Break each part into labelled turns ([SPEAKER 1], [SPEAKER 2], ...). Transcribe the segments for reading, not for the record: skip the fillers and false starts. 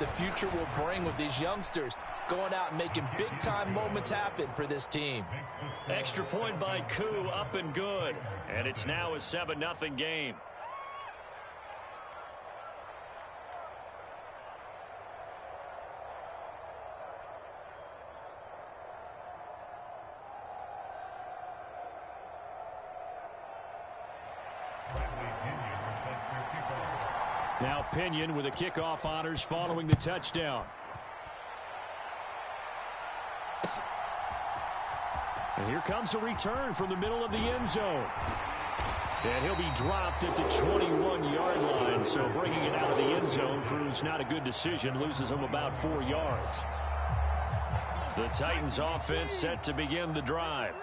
[SPEAKER 1] the future will bring with these youngsters going out and making big-time moments happen for this team.
[SPEAKER 2] Extra point by Koo, up and good. And it's now a 7-0 game. Now Pinion with the kickoff honors following the touchdown. And here comes a return from the middle of the end zone. And he'll be dropped at the 21-yard line. So bringing it out of the end zone proves not a good decision. Loses him about 4 yards. The Titans offense set to begin the drive.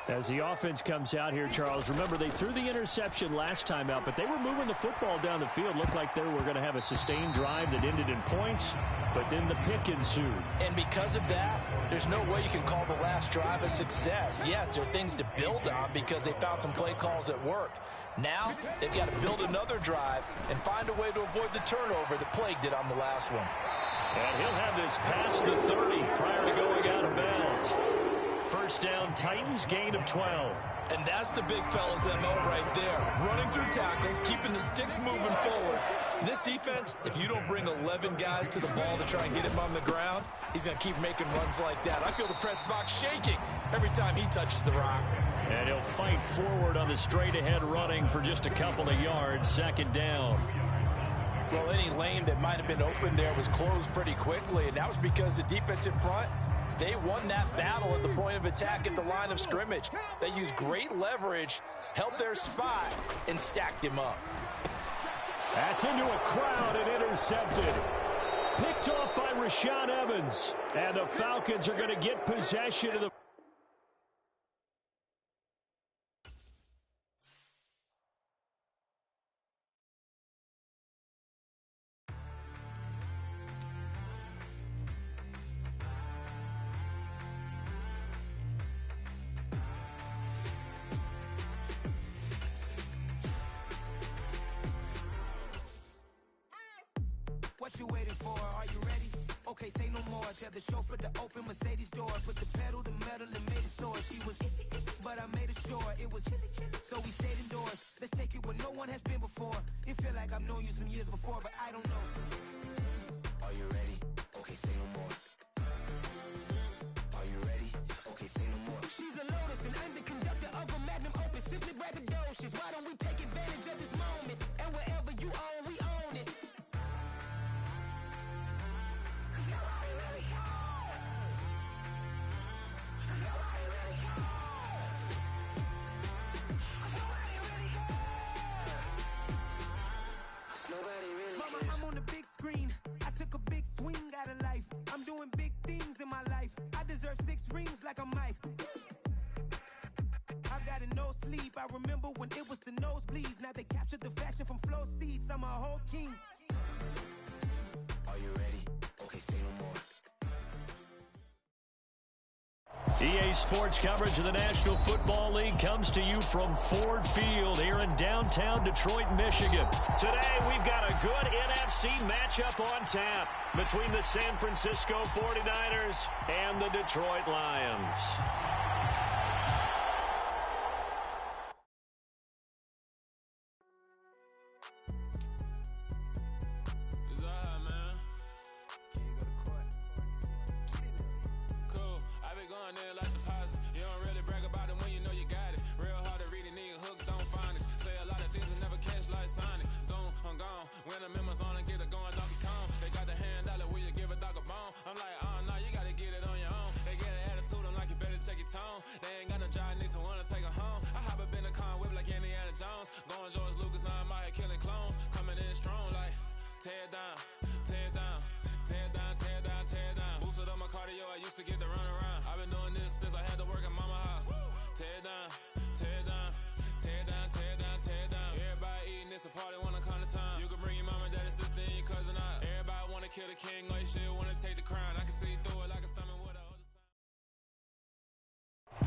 [SPEAKER 2] As the offense comes out here, Charles, remember they threw the interception last time out, but they were moving the football down the field. Looked like they were going to have a sustained drive that ended in points, but then the pick ensued.
[SPEAKER 1] And because of that, there's no way you can call the last drive a success. Yes, there are things to build on because they found some play calls that worked. Now, they've got to build another drive and find a way to avoid the turnover that plagued it on the last one.
[SPEAKER 2] And he'll have this past the 30 prior to going out of bounds. First down, Titans, gain of 12.
[SPEAKER 3] And that's the big fella's MO right there. Running through tackles, keeping the sticks moving forward. This defense, if you don't bring 11 guys to the ball to try and get him on the ground, he's going to keep making runs like that. I feel the press box shaking every time he touches the rock.
[SPEAKER 2] And he'll fight forward on the straight-ahead running for just a couple of yards. Second down.
[SPEAKER 1] Well, any lane that might have been open there was closed pretty quickly, and that was because the defensive front, they won that battle at the point of attack at the line of scrimmage. They used great leverage, held their spot, and stacked him up.
[SPEAKER 2] That's into a crowd and intercepted. Picked off by Rashaan Evans. And the Falcons are going to get possession of the...
[SPEAKER 4] What you waiting for? Are you ready? Okay, say no more. Tell the chauffeur to open Mercedes door. Put the pedal to metal and made it soar. She was, but I made it sure it was. So we stayed indoors. Let's take it where no one has been before. It feel like I've known you some years before, but I don't know. Are you ready? Okay, say no more. Are you ready? Okay, say no more. She's a Lotus and I'm the conductor of a magnum opus. Simply braggadocious. Why don't we take advantage of this moment? And wherever you own, we own it. I'm on the big screen. I took a big swing out of life. I'm doing big things in my life. I deserve 6 rings like a Mike. I've got a no sleep. I remember when it was the nosebleeds. Now they captured the fashion from flow seats. I'm a whole king. Are you ready? Okay, say no more.
[SPEAKER 2] EA Sports coverage of the National Football League comes to you from Ford Field here in downtown Detroit, Michigan. Today, we've got a good NFC matchup on tap between the San Francisco 49ers and the Detroit Lions.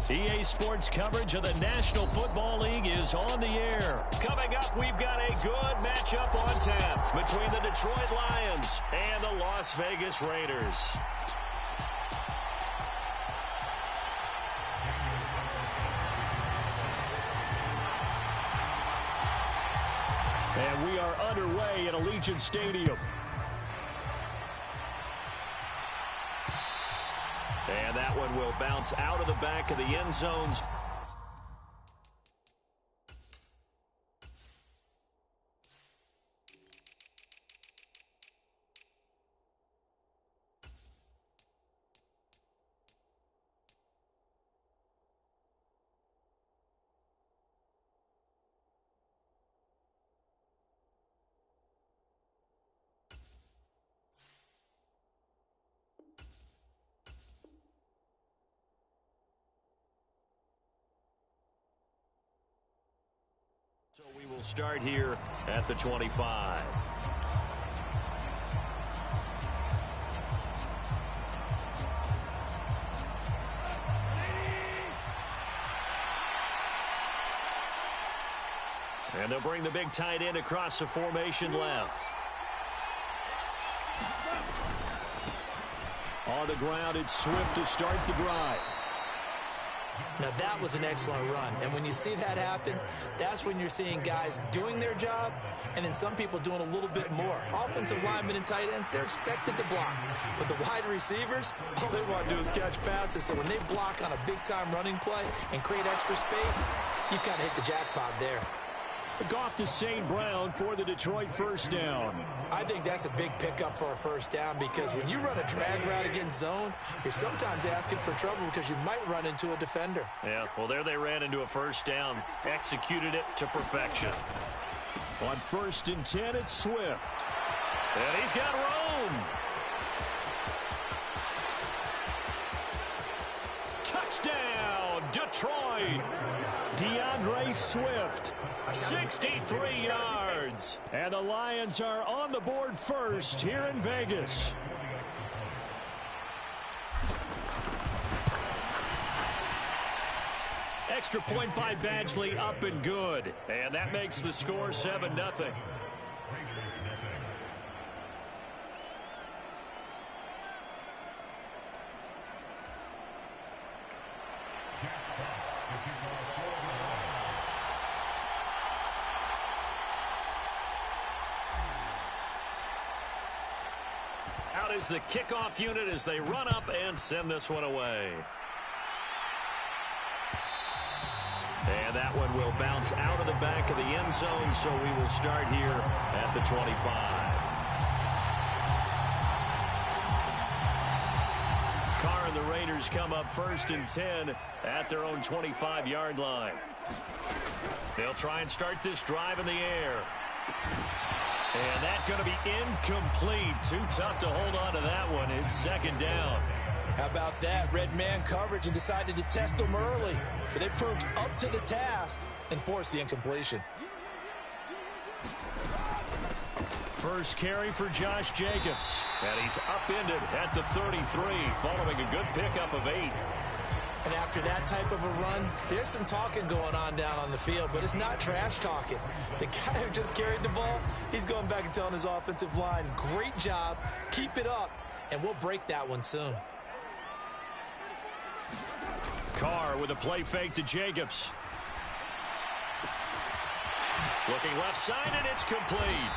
[SPEAKER 2] EA Sports coverage of the National Football League is on the air. Coming up, we've got a good matchup on tap between the Detroit Lions and the Las Vegas Raiders. And we are underway at Allegiant Stadium. And that one will bounce out of the back of the end zones. So we will start here at the 25. And they'll bring the big tight end across the formation left. On the ground, it's Swift to start the drive.
[SPEAKER 3] Now, that was an excellent run. And when you see that happen, that's when you're seeing guys doing their job and then some people doing a little bit more. Offensive linemen and tight ends, they're expected to block. But the wide receivers, all they want to do is catch passes. So when they block on a big-time running play and create extra space, you've kind of hit the jackpot there.
[SPEAKER 2] Goff to St. Brown for the Detroit first down.
[SPEAKER 3] I think that's a big pickup for a first down because when you run a drag route against zone, you're sometimes asking for trouble because you might run into a defender.
[SPEAKER 2] Yeah, well, there they ran into a first down. Executed it to perfection. On 1st and 10, it's Swift. And he's got room. Touchdown, Detroit. DeAndre Swift, 63 yards. And the Lions are on the board first here in Vegas. Extra point by Badgley, up and good. And that makes the score 7-0. Out is the kickoff unit as they run up and send this one away. And that one will bounce out of the back of the end zone, so we will start here at the 25. Carr and the Raiders come up 1st and 10 at their own 25-yard line. They'll try and start this drive in the air. And that's going to be incomplete. Too tough to hold on to that one. It's 2nd down.
[SPEAKER 1] How about that? Red man coverage and decided to test them early. But they proved up to the task and forced the incompletion.
[SPEAKER 2] First carry for Josh Jacobs. And he's upended at the 33 following a good pickup of 8.
[SPEAKER 3] And after that type of a run, there's some talking going on down on the field, but it's not trash talking. The guy who just carried the ball, he's going back and telling his offensive line, great job, keep it up, and we'll break that one soon.
[SPEAKER 2] Carr with a play fake to Jacobs. Looking left side, and it's complete.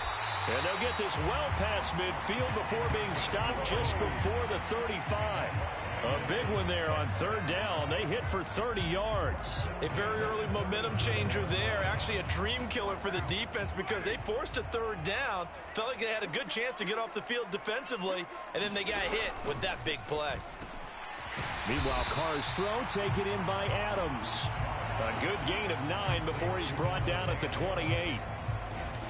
[SPEAKER 2] And they'll get this well past midfield before being stopped just before the 35. A big one there on 3rd down. They hit for 30 yards.
[SPEAKER 3] A very early momentum changer there. Actually a dream killer for the defense because they forced a 3rd down. Felt like they had a good chance to get off the field defensively, and then they got hit with that big play.
[SPEAKER 2] Meanwhile, Carr's throw taken in by Adams. A good gain of 9 before he's brought down at the 28.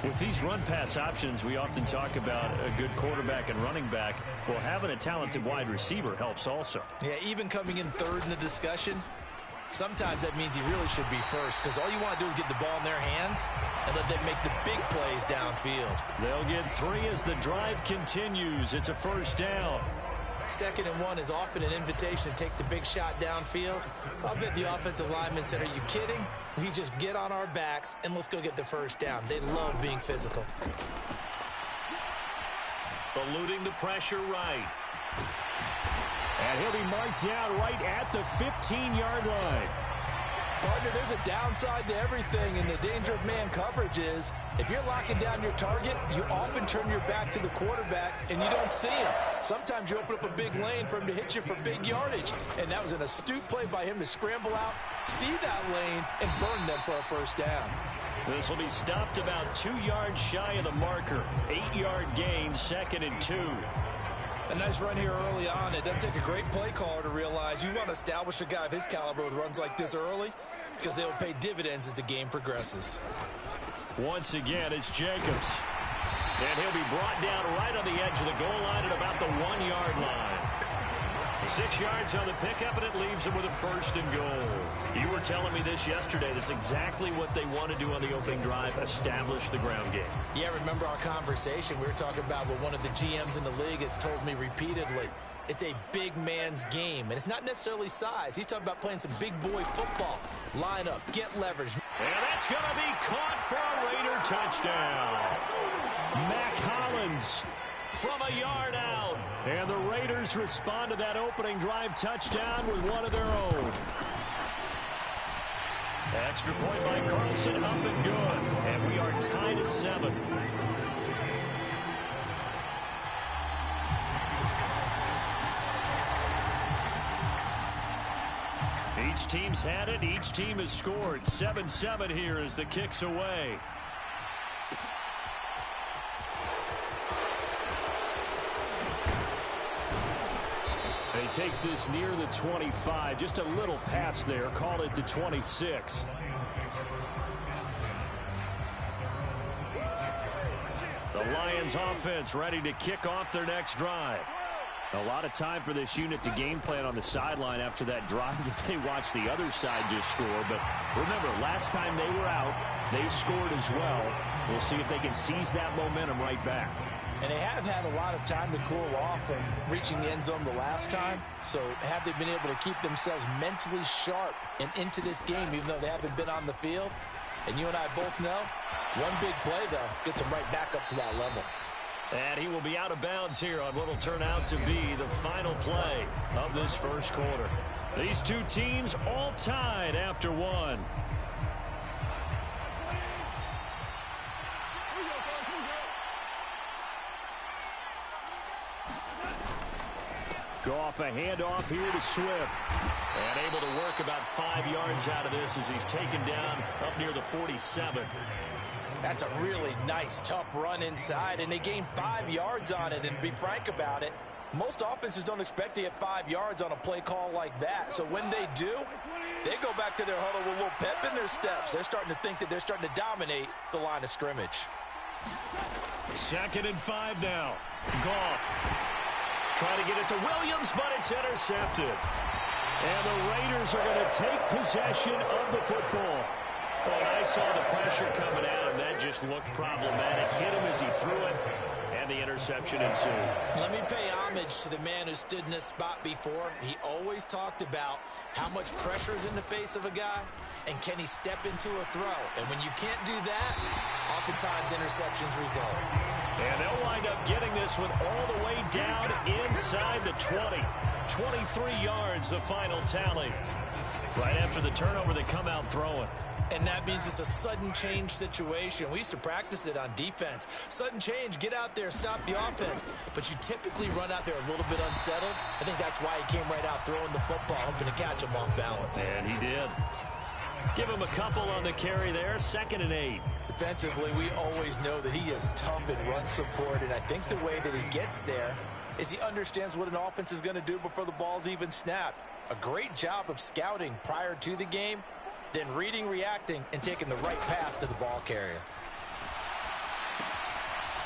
[SPEAKER 2] With these run-pass options, we often talk about a good quarterback and running back. Well, having a talented wide receiver helps also.
[SPEAKER 3] Yeah, even coming in 3rd in the discussion, sometimes that means he really should be first because all you want to do is get the ball in their hands and let them make the big plays downfield.
[SPEAKER 2] They'll get 3 as the drive continues. It's a 1st down.
[SPEAKER 3] 2nd and 1 is often an invitation to take the big shot downfield. I'll bet the offensive lineman said, are you kidding? We just get on our backs and let's go get the first down. They love being physical.
[SPEAKER 2] Eluding the pressure right. And he'll be marked down right at the 15-yard line.
[SPEAKER 1] Partner, there's a downside to everything, and the danger of man coverage is if you're locking down your target, you often turn your back to the quarterback and you don't see him. Sometimes you open up a big lane for him to hit you for big yardage, and that was an astute play by him to scramble out, see that lane, and burn them for a first down.
[SPEAKER 2] This will be stopped about 2 yards shy of the marker. 8-yard gain, 2nd and 2.
[SPEAKER 3] A nice run here early on. It doesn't take a great play caller to realize you want to establish a guy of his caliber with runs like this early because they will pay dividends as the game progresses.
[SPEAKER 2] Once again, it's Jacobs. And he'll be brought down right on the edge of the goal line at about the 1-yard line. 6 yards on the pickup, and it leaves him with a 1st and goal. You were telling me this yesterday. That's exactly what they want to do on the opening drive, establish the ground game.
[SPEAKER 3] Yeah, remember our conversation? We were talking about what one of the GMs in the league has told me repeatedly. It's a big man's game, and it's not necessarily size. He's talking about playing some big boy football. Line up, get leverage.
[SPEAKER 2] And that's going to be caught for a Raider touchdown. Mac Hollins from a yard out. And the Raiders respond to that opening drive touchdown with one of their own. Extra point by Carlson, up and good. And we are tied at 7. Each team's had it. Each team has scored. 7-7 here as the kick's away. He takes this near the 25. Just a little pass there. Call it the 26. The Lions offense ready to kick off their next drive. A lot of time for this unit to game plan on the sideline after that drive that they watched the other side just score. But remember, last time they were out, they scored as well. We'll see if they can seize that momentum right back.
[SPEAKER 1] And they have had a lot of time to cool off from reaching the end zone the last time. So have they been able to keep themselves mentally sharp and into this game, even though they haven't been on the field? And you and I both know, one big play, though, gets them right back up to that level.
[SPEAKER 2] And he will be out of bounds here on what will turn out to be the final play of this first quarter. These two teams all tied after one. Go off a handoff here to Swift. And able to work about 5 yards out of this as he's taken down up near the 47.
[SPEAKER 1] That's a really nice, tough run inside, and they gained 5 yards on it. And to be frank about it, most offenses don't expect to get 5 yards on a play call like that. So when they do, they go back to their huddle with a little pep in their steps. They're starting to think that they're starting to dominate the line of scrimmage.
[SPEAKER 2] 2nd and 5 now. Goff. Trying to get it to Williams, but it's intercepted. And the Raiders are going to take possession of the football. Well, I saw the pressure coming out, and that just looked problematic. Hit him as he threw it, and the interception ensued.
[SPEAKER 3] Let me pay homage to the man who stood in this spot before. He always talked about how much pressure is in the face of a guy, and can he step into a throw. And when you can't do that, oftentimes interceptions result.
[SPEAKER 2] And they'll wind up getting this one all the way down inside the 20. 23 yards, the final tally. Right after the turnover, they come out throwing.
[SPEAKER 3] And that means it's a sudden change situation. We used to practice it on defense. Sudden change, get out there, stop the offense. But you typically run out there a little bit unsettled. I think that's why he came right out throwing the football, hoping to catch him off balance.
[SPEAKER 2] And he did. Give him a couple on the carry there. 2nd and 8.
[SPEAKER 1] Defensively, we always know that he is tough in run support, and I think the way that he gets there is he understands what an offense is going to do before the ball's even snapped. A great job of scouting prior to the game, then reading, reacting, and taking the right path to the ball carrier.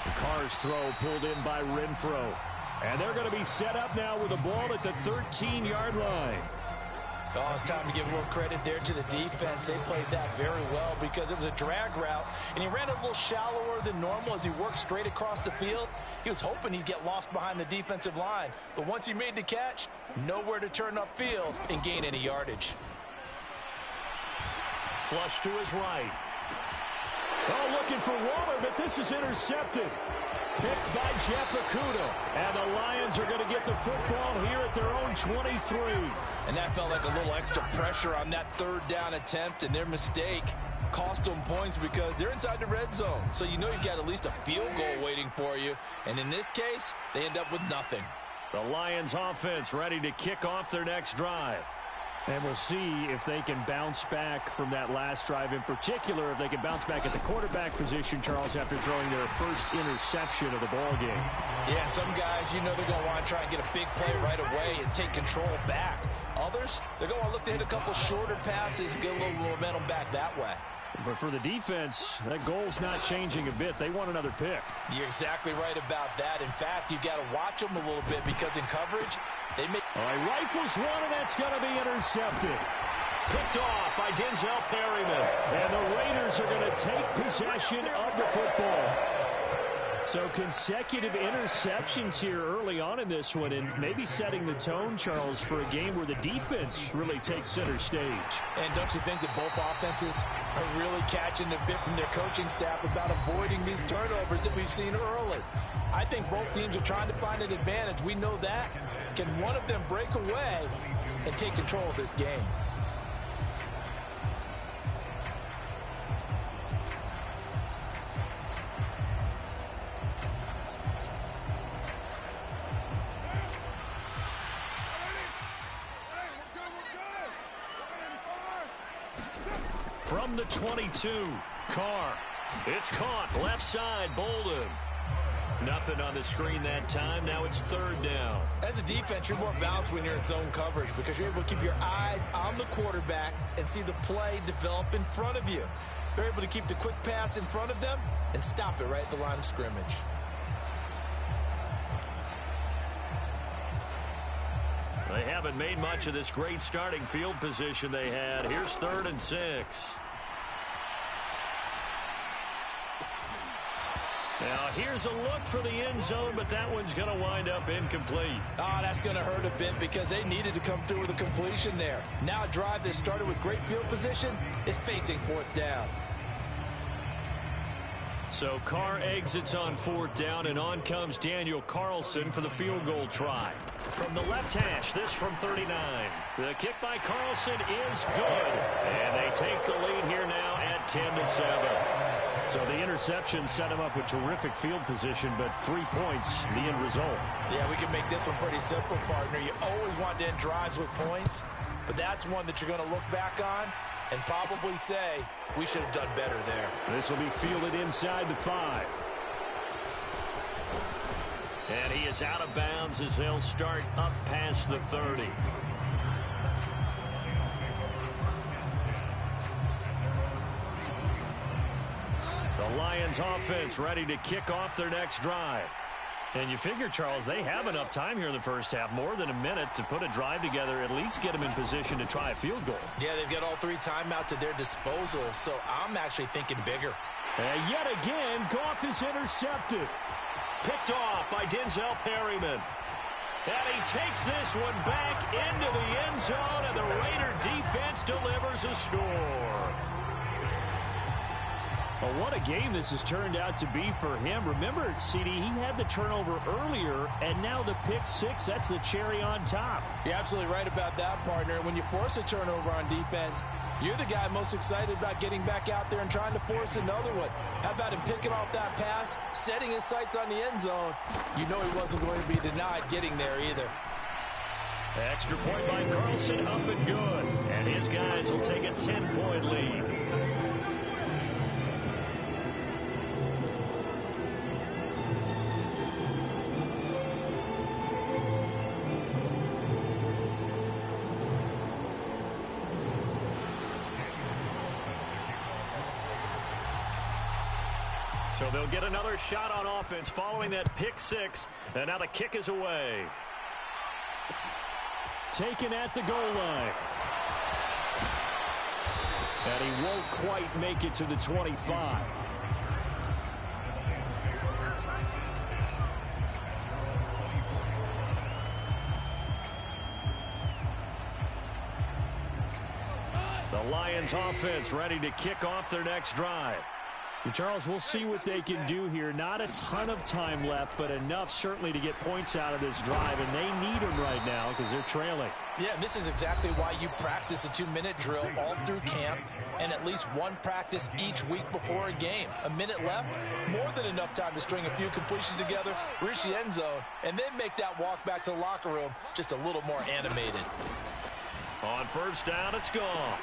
[SPEAKER 2] The Carr's throw pulled in by Renfro. And they're going to be set up now with the ball at the 13-yard line.
[SPEAKER 1] Oh, it's time to give a little credit there to the defense. They played that very well because it was a drag route, and he ran a little shallower than normal as he worked straight across the field. He was hoping he'd get lost behind the defensive line, but once he made the catch, nowhere to turn upfield and gain any yardage.
[SPEAKER 2] Flush to his right. Oh, looking for Waller, but this is intercepted. Picked by Jeff Okudah. And the Lions are going to get the football here at their own 23.
[SPEAKER 3] And that felt like a little extra pressure on that third down attempt, and their mistake cost them points because they're inside the red zone. So you know you've got at least a field goal waiting for you. And in this case, they end up with nothing.
[SPEAKER 2] The Lions offense ready to kick off their next drive. And we'll see if they can bounce back from that last drive, in particular, if they can bounce back at the quarterback position, Charles, after throwing their first interception of the ball game.
[SPEAKER 1] Yeah, some guys, you know they're going to want to try and get a big play right away and take control back. Others, they're going to look to hit a couple shorter passes and get a little momentum back that way.
[SPEAKER 2] But for the defense, that goal's not changing a bit. They want another pick.
[SPEAKER 1] You're exactly right about that. In fact, you've got to watch them a little bit because in coverage, they make...
[SPEAKER 2] All right, rifles one, and that's going to be intercepted. Picked off by Denzel Perryman. And the Raiders are going to take possession of the football. So consecutive interceptions here early on in this one, and maybe setting the tone, Charles, for a game where the defense really takes center stage.
[SPEAKER 1] And don't you think that both offenses are really catching a bit from their coaching staff about avoiding these turnovers that we've seen early? I think both teams are trying to find an advantage. We know that. Can one of them break away and take control of this game?
[SPEAKER 2] From the 22, Carr. It's caught, left side, Bolden. Nothing on the screen that time. Now it's third down.
[SPEAKER 3] As a defense, you're more balanced when you're in zone coverage because you're able to keep your eyes on the quarterback and see the play develop in front of you. They're able to keep the quick pass in front of them and stop it right at the line of scrimmage.
[SPEAKER 2] They haven't made much of this great starting field position they had. Here's 3rd and 6. Now, here's a look for the end zone, but that one's going to wind up incomplete.
[SPEAKER 1] Oh, that's going to hurt a bit because they needed to come through with a completion there. Now a drive that started with great field position is facing 4th down.
[SPEAKER 2] So Carr exits on 4th down, and on comes Daniel Carlson for the field goal try. From the left hash, this from 39. The kick by Carlson is good, and they take the lead here now at 10-7. So the interception set him up with terrific field position, but 3 points, the end result.
[SPEAKER 1] Yeah, we can make this one pretty simple, partner. You always want to end drives with points, but that's one that you're going to look back on and probably say, we should have done better there.
[SPEAKER 2] This will be fielded inside the 5. And he is out of bounds as they'll start up past the 30. The Lions offense ready to kick off their next drive. And you figure, Charles, they have enough time here in the first half, more than a minute, to put a drive together, at least get them in position to try a field goal.
[SPEAKER 3] Yeah, they've got all 3 timeouts at their disposal, so I'm actually thinking bigger.
[SPEAKER 2] And yet again, Goff is intercepted. Picked off by Denzel Perryman. And he takes this one back into the end zone, and the Raider defense delivers a score. Well, what a game this has turned out to be for him. Remember, CD, he had the turnover earlier, and now the pick 6, that's the cherry on top.
[SPEAKER 1] You're absolutely right about that, partner. When you force a turnover on defense, you're the guy most excited about getting back out there and trying to force another one. How about him picking off that pass, setting his sights on the end zone? You know he wasn't going to be denied getting there either.
[SPEAKER 2] Extra point by Carlson, up and good. And his guys will take a 10-point lead. So they'll get another shot on offense following that pick 6. And now the kick is away. Taken at the goal line. And he won't quite make it to the 25. The Lions offense ready to kick off their next drive. Charles, we'll see what they can do here. Not a ton of time left, but enough certainly to get points out of this drive, and they need them right now because they're trailing.
[SPEAKER 1] Yeah, and this is exactly why you practice a 2-minute drill all through camp and at least one practice each week before a game. A minute left, more than enough time to string a few completions together, reach the end zone, and then make that walk back to the locker room just a little more animated.
[SPEAKER 2] On first down, it's gone.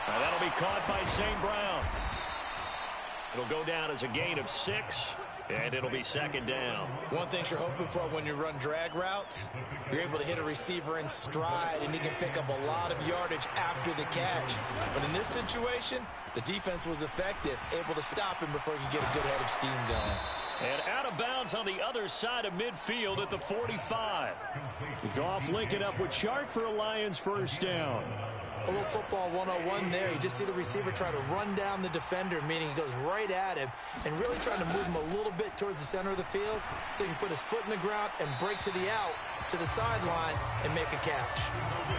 [SPEAKER 2] And that'll be caught by St. Brown. It'll go down as a gain of 6, and it'll be second down.
[SPEAKER 3] One thing you're hoping for when you run drag routes, you're able to hit a receiver in stride, and he can pick up a lot of yardage after the catch. But in this situation, the defense was effective, able to stop him before he could get a good head of steam going.
[SPEAKER 2] And out of bounds on the other side of midfield at the 45. Goff linking up with Shark for a Lions first down.
[SPEAKER 1] A little football 101 there. You just see the receiver try to run down the defender, meaning he goes right at him and really trying to move him a little bit towards the center of the field so he can put his foot in the ground and break to the out, to the sideline, and make a catch.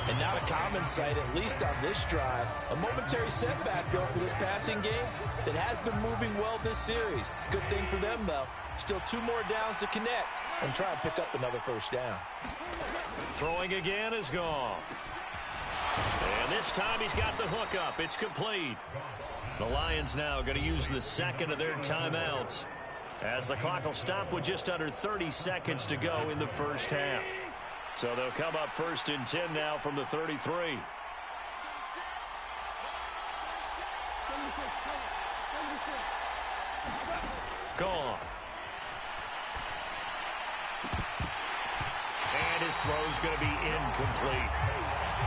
[SPEAKER 1] And not a common sight, at least on this drive. A momentary setback, though, for this passing game that has been moving well this series. Good thing for them, though. Still 2 more downs to connect and try and pick up another first down.
[SPEAKER 2] Throwing again is gone. And this time he's got the hook up. It's complete. The Lions now going to use the second of their timeouts as the clock will stop with just under 30 seconds to go in the first half. So they'll come up first and 10 now from the 33. Gone. And his throw's going to be incomplete.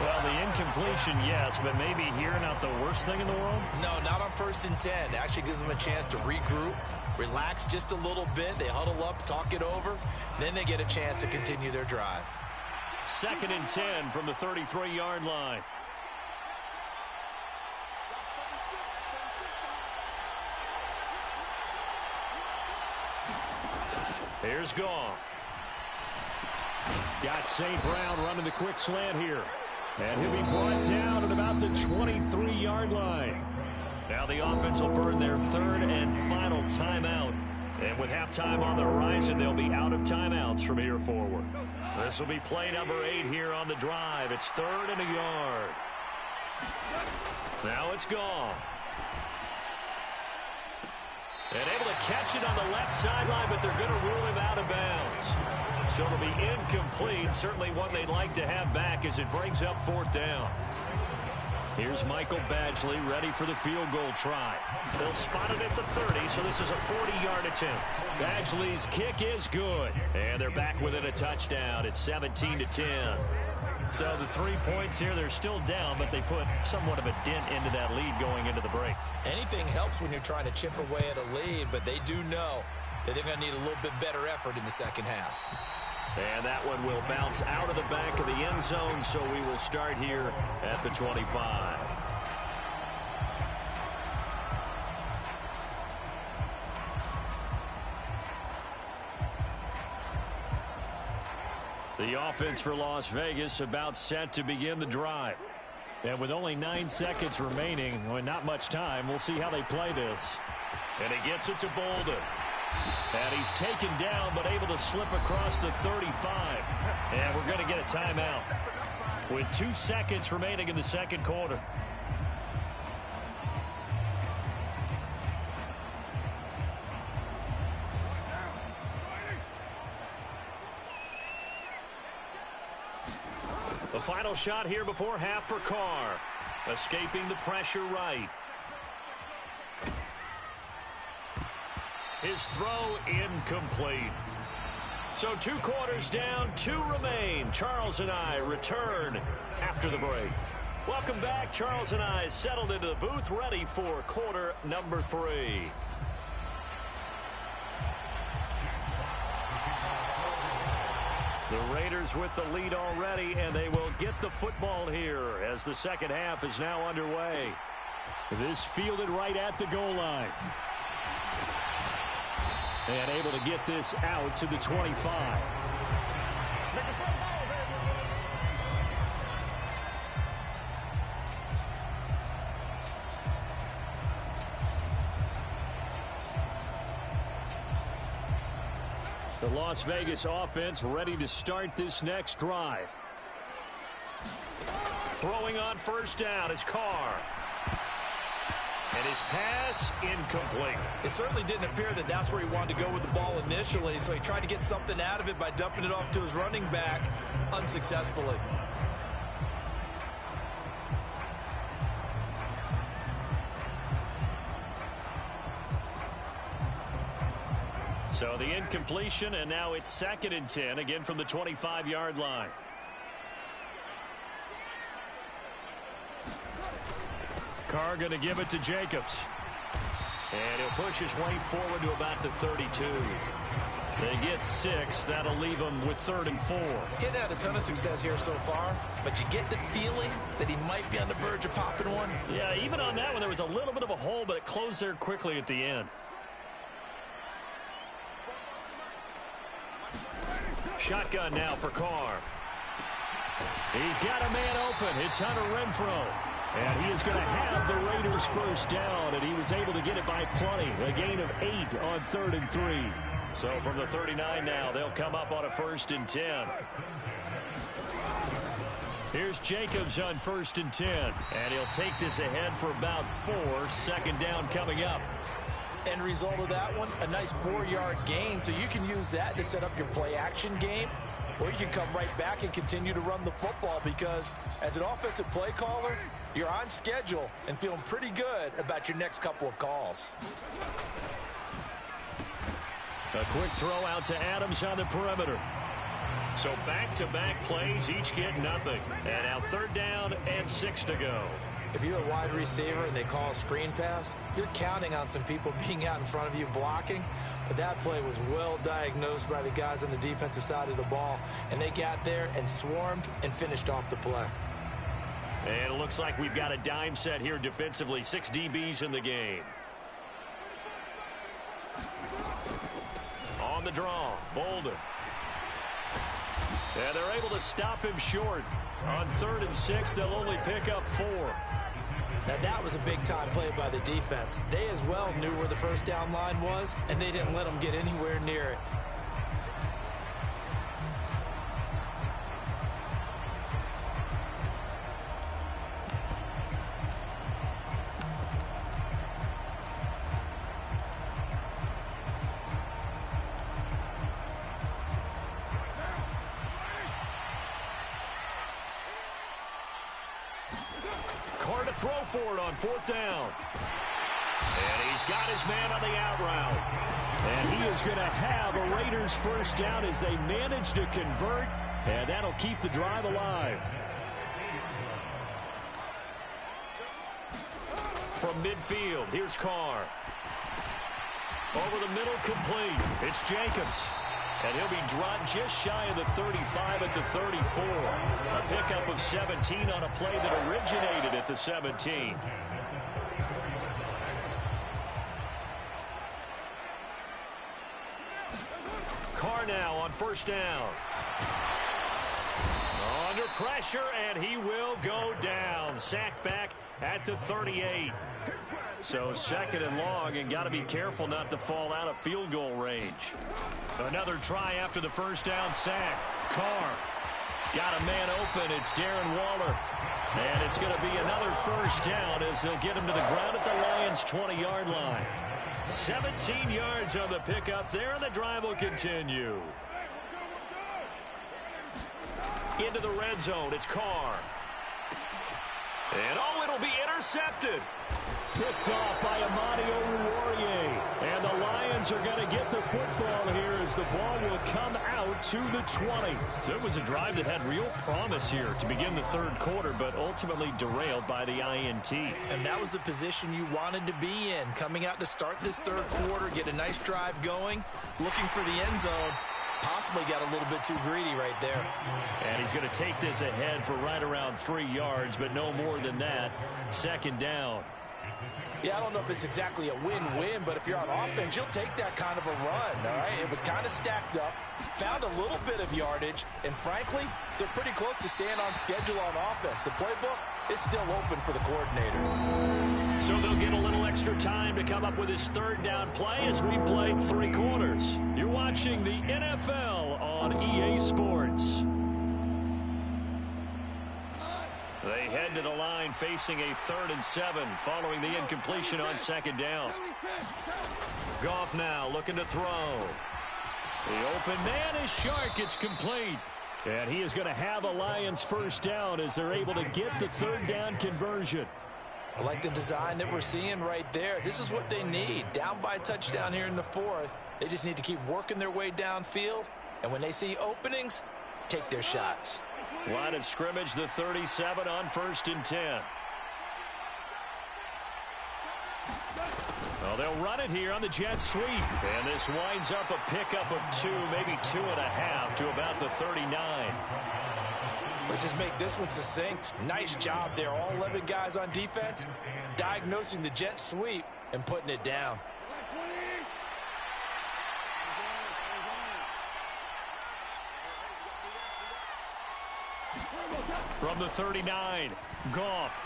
[SPEAKER 2] Well, the incompletion, yes, but maybe here not the worst thing in the world?
[SPEAKER 3] No, not on first and 10. It actually gives them a chance to regroup, relax just a little bit. They huddle up, talk it over. Then they get a chance to continue their drive.
[SPEAKER 2] Second and 10 from the 33-yard line. Here's Goff. Got St. Brown running the quick slant here. And he'll be brought down at about the 23-yard line. Now the offense will burn their third and final timeout. And with halftime on the horizon, they'll be out of timeouts from here forward. This will be play number 8 here on the drive. It's 3rd and a yard. Now it's Goff. And able to catch it on the left sideline, but they're going to rule him out of bounds. So it'll be incomplete. Certainly one they'd like to have back as it brings up 4th down. Here's Michael Badgley ready for the field goal try. They'll spot it at the 30, so this is a 40-yard attempt. Badgley's kick is good. And they're back within a touchdown. It's 17-10. So the 3 points here, they're still down, but they put somewhat of a dent into that lead going into the break.
[SPEAKER 3] Anything helps when you're trying to chip away at a lead, but they do know that they're going to need a little bit better effort in the second half.
[SPEAKER 2] And that one will bounce out of the back of the end zone, so we will start here at the 25. The offense for Las Vegas about set to begin the drive. And with only 9 seconds remaining, not much time, we'll see how they play this. And he gets it to Bolden. And he's taken down, but able to slip across the 35. And we're going to get a timeout with 2 seconds remaining in the second quarter. The final shot here before half for Carr. Escaping the pressure right. His throw incomplete. So 2 quarters down, 2 remain. Charles and I return after the break. Welcome back. Charles and I settled into the booth ready for quarter number 3. The Raiders with the lead already, and they will get the football here as the second half is now underway. This fielded right at the goal line. And able to get this out to the 25. The Las Vegas offense ready to start this next drive. Throwing on first down is Carr. And his pass incomplete.
[SPEAKER 3] It certainly didn't appear that that's where he wanted to go with the ball initially, so he tried to get something out of it by dumping it off to his running back unsuccessfully.
[SPEAKER 2] So the incompletion, and now it's 2nd and 10, again from the 25-yard line. Carr going to give it to Jacobs. And he'll push his way forward to about the 32. They get 6. That'll leave them with 3rd and 4.
[SPEAKER 3] He hadn't had a ton of success here so far, but you get the feeling that he might be on the verge of popping one.
[SPEAKER 2] Yeah, even on that one, there was a little bit of a hole, but it closed there quickly at the end. Shotgun now for Carr. He's got a man open. It's Hunter Renfrow. And he is going to have the Raiders first down, and he was able to get it by plenty. A gain of 8 on 3rd and 3. So from the 39 now, they'll come up on a 1st and 10. Here's Jacobs on 1st and 10. And he'll take this ahead for about 4. 2nd down coming up.
[SPEAKER 1] End result of that one, a nice 4-yard gain. So you can use that to set up your play-action game, or you can come right back and continue to run the football, because as an offensive play caller, you're on schedule and feeling pretty good about your next couple of calls.
[SPEAKER 2] A quick throw out to Adams on the perimeter. So back-to-back plays, each get nothing. And now 3rd down and 6 to go.
[SPEAKER 3] If you're a wide receiver and they call a screen pass, you're counting on some people being out in front of you blocking. But that play was well diagnosed by the guys on the defensive side of the ball, and they got there and swarmed and finished off the play.
[SPEAKER 2] And it looks like we've got a dime set here defensively. 6 DBs in the game. On the draw, Bolden. And they're able to stop him short. On 3rd and 6, they'll only pick up 4.
[SPEAKER 3] Now that was a big-time play by the defense. They as well knew where the first down line was, and they didn't let them get anywhere near it.
[SPEAKER 2] Carr to throw for it on 4th down. And he's got his man on the out route. And he is going to have a Raiders first down as they manage to convert, and that'll keep the drive alive. From midfield, here's Carr. Over the middle, complete. It's Jacobs. And he'll be dropped just shy of the 35 at the 34. A pickup of 17 on a play that originated at the 17. Carr now on first down. Under pressure, and he will go down. Sacked back at the 38. So 2nd and long, and got to be careful not to fall out of field goal range. Another try after the first down sack. Carr got a man open. It's Darren Waller. And it's going to be another first down as they'll get him to the ground at the Lions' 20-yard line. 17 yards on the pickup there, and the drive will continue. Into the red zone, it's Carr. And oh, it'll be intercepted. Picked off by Amani Oruwariye. And the Lions are going to get the football here as the ball will come out to the 20. So it was a drive that had real promise here to begin the 3rd quarter, but ultimately derailed by the INT.
[SPEAKER 3] And that was the position you wanted to be in. Coming out to start this 3rd quarter, get a nice drive going, looking for the end zone. Possibly got a little bit too greedy right there.
[SPEAKER 2] And he's going to take this ahead for right around 3 yards, but no more than that. 2nd down.
[SPEAKER 1] Yeah, I don't know if it's exactly a win-win, but if you're on offense, you'll take that kind of a run, all right? It was kind of stacked up, found a little bit of yardage, and frankly, they're pretty close to staying on schedule on offense. The playbook is still open for the coordinator.
[SPEAKER 2] So they'll get a little extra time to come up with his third down play as we played 3 quarters. You're watching the NFL on EA Sports. They head to the line facing a 3rd and 7 following the incompletion on 2nd down. Goff now looking to throw. The open man is Shark. It's complete. And he is going to have a Lions first down as they're able to get the 3rd down conversion.
[SPEAKER 1] I like the design that we're seeing right there. This is what they need. Down by a touchdown here in the 4th. They just need to keep working their way downfield. And when they see openings, take their shots.
[SPEAKER 2] Line of scrimmage, the 37 on 1st and 10. Well, they'll run it here on the jet sweep. And this winds up a pickup of 2, maybe 2.5 to about the 39.
[SPEAKER 1] Let's just make this one succinct. Nice job there. All 11 guys on defense diagnosing the jet sweep and putting it down.
[SPEAKER 2] From the 39, Goff.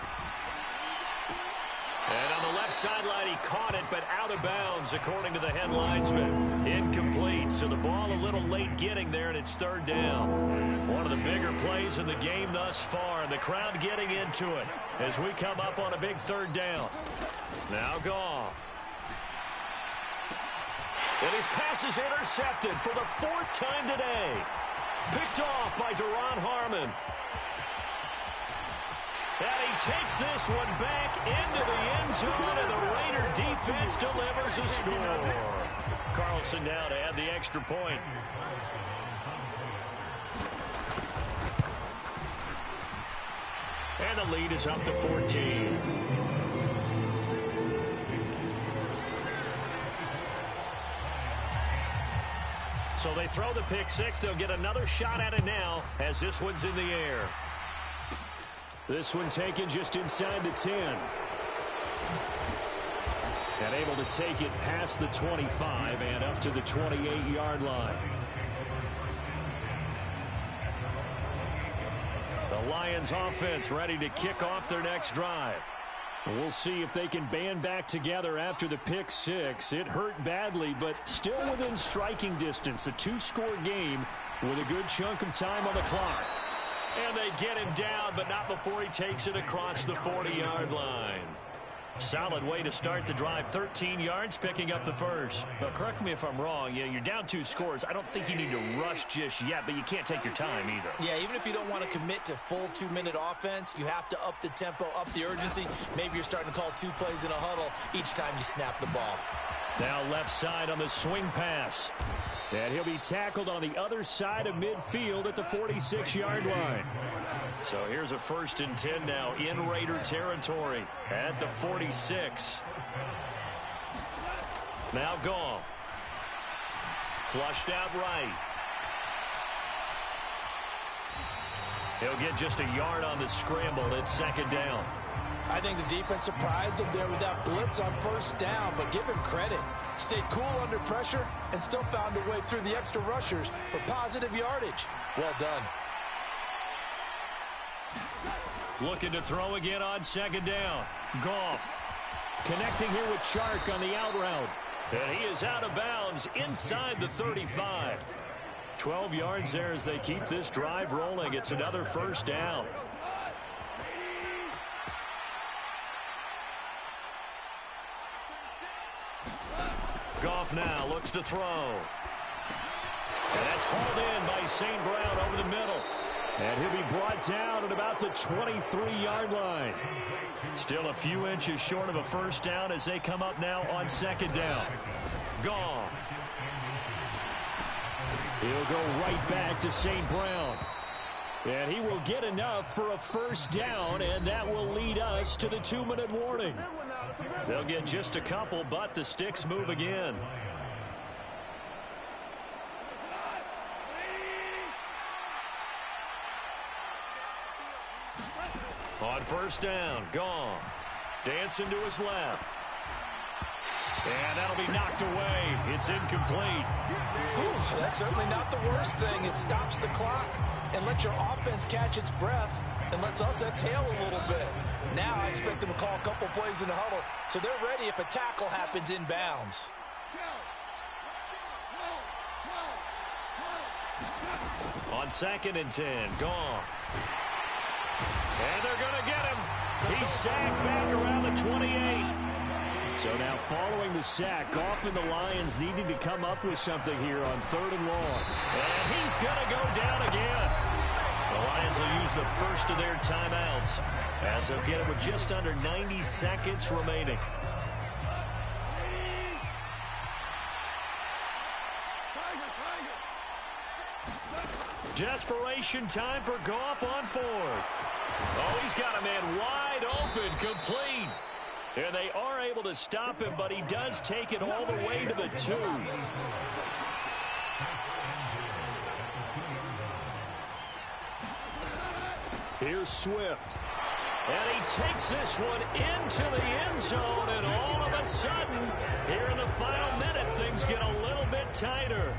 [SPEAKER 2] And on the left sideline, he caught it, but out of bounds, according to the head linesman. Incomplete, so the ball a little late getting there, and it's 3rd down. One of the bigger plays in the game thus far, and the crowd getting into it as we come up on a big 3rd down. Now Goff. And his pass is intercepted for the 4th time today. Picked off by Duron Harmon. And he takes this one back into the end zone, and the Raider defense delivers a score. Carlson now to add the extra point. And the lead is up to 14. So they throw the pick 6. They'll get another shot at it now as this one's in the air. This one taken just inside the 10. And able to take it past the 25 and up to the 28-yard line. The Lions offense ready to kick off their next drive. We'll see if they can band back together after the pick 6. It hurt badly, but still within striking distance. A 2-score game with a good chunk of time on the clock. And they get him down, but not before he takes it across the 40-yard line. Solid way to start the drive. 13 yards, picking up the first. Now, correct me if I'm wrong. You're down 2 scores. I don't think you need to rush just yet, but you can't take your time either.
[SPEAKER 1] Yeah, even if you don't want to commit to full 2-minute offense, you have to up the tempo, up the urgency. Maybe you're starting to call 2 plays in a huddle each time you snap the ball.
[SPEAKER 2] Now left side on the swing pass. And he'll be tackled on the other side of midfield at the 46-yard line. So here's a 1st and 10 now in Raider territory at the 46. Now Goff. Flushed out right. He'll get just a yard on the scramble. It's 2nd down.
[SPEAKER 1] I think the defense surprised him there with that blitz on 1st down, but give him credit. Stayed cool under pressure and still found a way through the extra rushers for positive yardage. Well done.
[SPEAKER 2] Looking to throw again on 2nd down. Goff connecting here with Chark on the out route. And he is out of bounds inside the 35. 12 yards there as they keep this drive rolling. It's another 1st down. Goff now looks to throw. And that's hauled in by St. Brown over the middle. And he'll be brought down at about the 23-yard line. Still a few inches short of a 1st down as they come up now on 2nd down. Goff. He'll go right back to St. Brown. And he will get enough for a 1st down, and that will lead us to the 2-minute warning. They'll get just a couple, but the sticks move again. On 1st down, Goff. Dancing to his left. And that'll be knocked away. It's incomplete.
[SPEAKER 1] Whew, that's certainly not the worst thing. It stops the clock and lets your offense catch its breath and lets us exhale a little bit. Now I expect them to call a couple plays in the huddle so they're ready if a tackle happens inbounds.
[SPEAKER 2] On 2nd and 10, Goff. And they're going to get him. He's sacked back around the 28. So now following the sack, Goff and the Lions needing to come up with something here on 3rd and long. And he's going to go down again. The Lions will use the first of their timeouts as they'll get it with just under 90 seconds remaining. Desperation time for Goff on 4th. Oh, he's got a man wide open, complete. And they are able to stop him, but he does take it all the way to the 2. Here's Swift. And he takes this one into the end zone, and all of a sudden, here in the final minute, things get a little bit tighter.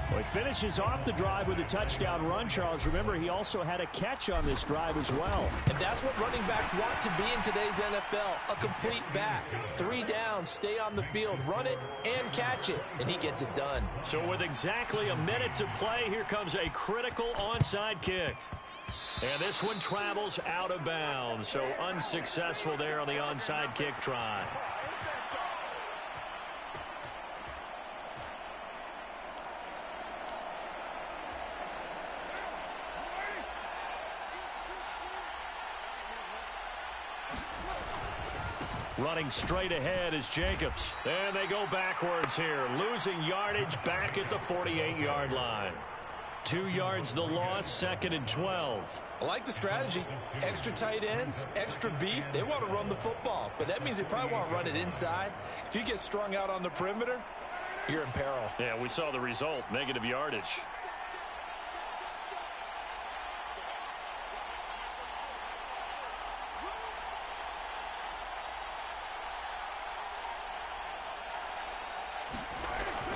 [SPEAKER 2] Well, he finishes off the drive with a touchdown run, Charles. Remember, he also had a catch on this drive as well.
[SPEAKER 1] And that's what running backs want to be in today's NFL, a complete back. 3 downs, stay on the field, run it, and catch it. And he gets it done.
[SPEAKER 2] So with exactly a minute to play, here comes a critical onside kick. And this one travels out of bounds, so unsuccessful there on the onside kick try. Running straight ahead is Jacobs. And they go backwards here, losing yardage back at the 48-yard line. 2 yards the loss, 2nd and 12.
[SPEAKER 3] I like the strategy. Extra tight ends, extra beef. They want to run the football, but that means they probably want to run it inside. If you get strung out on the perimeter, you're in peril.
[SPEAKER 2] Yeah, we saw the result, negative yardage.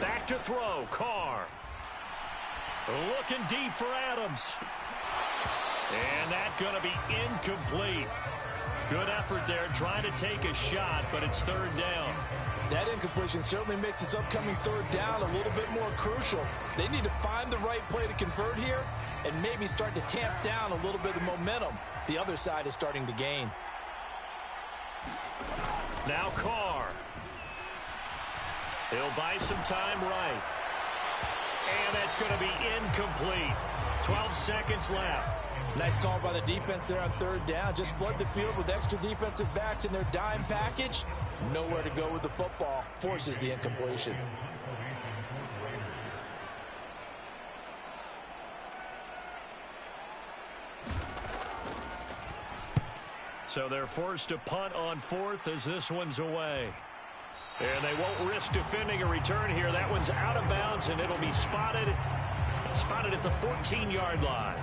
[SPEAKER 2] Back to throw, Carr. Looking deep for Adams. And that's going to be incomplete. Good effort there, trying to take a shot, but it's 3rd down.
[SPEAKER 1] That incompletion certainly makes this upcoming 3rd down a little bit more crucial. They need to find the right play to convert here and maybe start to tamp down a little bit of momentum. The other side is starting to gain.
[SPEAKER 2] Now Carr. He'll buy some time right. And that's going to be incomplete. 12 seconds left.
[SPEAKER 1] Nice call by the defense there on 3rd down. Just flood the field with extra defensive backs in their dime package. Nowhere to go with the football. Forces the incompletion.
[SPEAKER 2] So they're forced to punt on 4th as this one's away. And they won't risk defending a return here. That one's out of bounds, and it'll be spotted at the 14-yard line.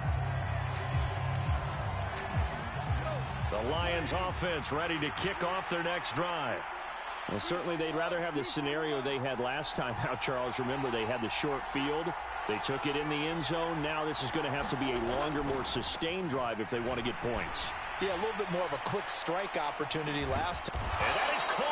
[SPEAKER 2] The Lions offense ready to kick off their next drive.
[SPEAKER 5] Well, certainly they'd rather have the scenario they had last time out, Charles. Remember, they had the short field. They took it in the end zone. Now this is going to have to be a longer, more sustained drive if they want to get points.
[SPEAKER 1] Yeah, a little bit more of a quick strike opportunity last time.
[SPEAKER 2] And that is caught.